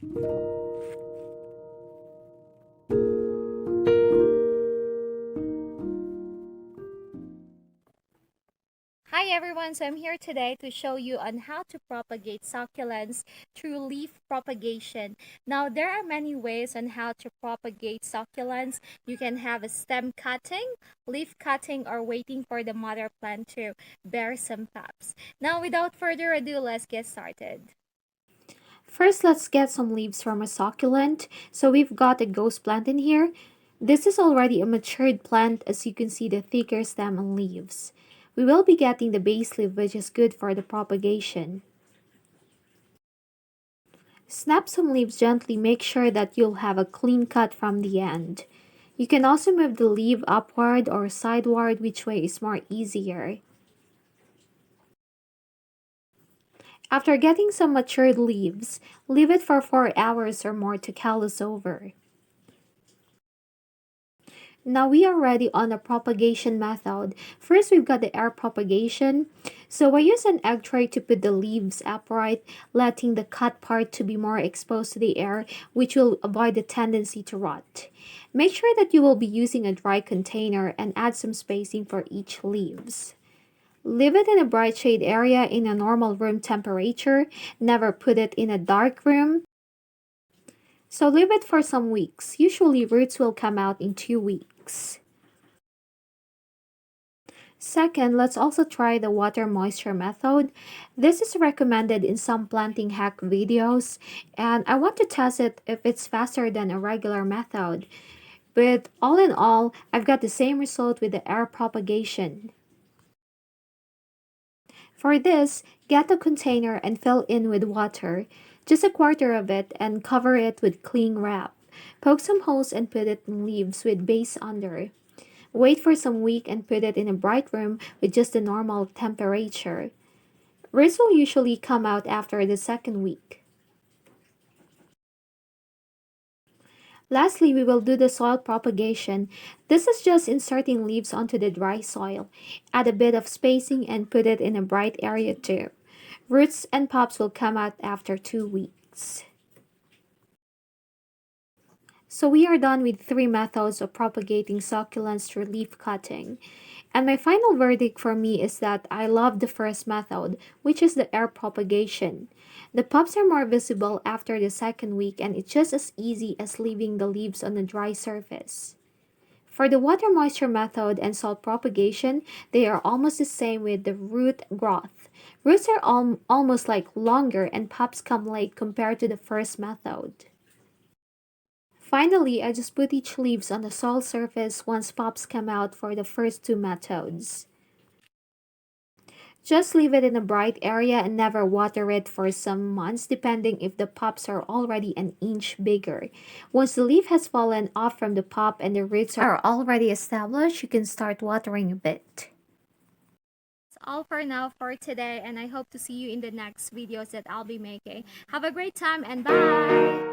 Hi everyone, so I'm here today to show you on how to propagate succulents through leaf propagation. Now there are many ways on how to propagate succulents. You can have a stem cutting, leaf cutting, or waiting for the mother plant to bear some pups. Now without further ado, let's get started. First, let's get some leaves from a succulent. So we've got a ghost plant in here. This is already a matured plant, as you can see the thicker stem and leaves. We will be getting the base leaf, which is good for the propagation. Snap some leaves gently, make sure that you'll have a clean cut from the end. You can also move the leaf upward or sideward, which way is more easier. After getting some matured leaves, leave it for 4 hours or more to callus over. Now we are ready on the propagation method. First, we've got the air propagation. So I use an egg tray to put the leaves upright, letting the cut part to be more exposed to the air, which will avoid the tendency to rot. Make sure that you will be using a dry container and add some spacing for each leaves. Leave it in a bright shade area in a normal room temperature. Never put it in a dark room. So leave it for some weeks. Usually roots will come out in 2 weeks. Second, let's also try the water moisture method. This is recommended in some planting hack videos, and I want to test it if it's faster than a regular method. But all in all, I've got the same result with the air propagation. For this, get a container and fill in with water, just a quarter of it, and cover it with cling wrap. Poke some holes and put it in leaves with base under. Wait for some week and put it in a bright room with just the normal temperature. Roots will usually come out after the second week. Lastly, we will do the soil propagation. This is just inserting leaves onto the dry soil. Add a bit of spacing and put it in a bright area too. Roots and pops will come out after 2 weeks. So we are done with 3 methods of propagating succulents through leaf cutting. And my final verdict for me is that I love the first method, which is the air propagation. The pups are more visible after the second week, and it's just as easy as leaving the leaves on a dry surface. For the water moisture method and salt propagation, they are almost the same with the root growth. Roots are almost like longer and pups come late compared to the first method. Finally, I just put each leaves on the soil surface once pops come out for the first 2 methods. Just leave it in a bright area and never water it for some months depending if the pops are already an inch bigger. Once the leaf has fallen off from the pop and the roots are already established, you can start watering a bit. That's all for now for today, and I hope to see you in the next videos that I'll be making. Have a great time and bye!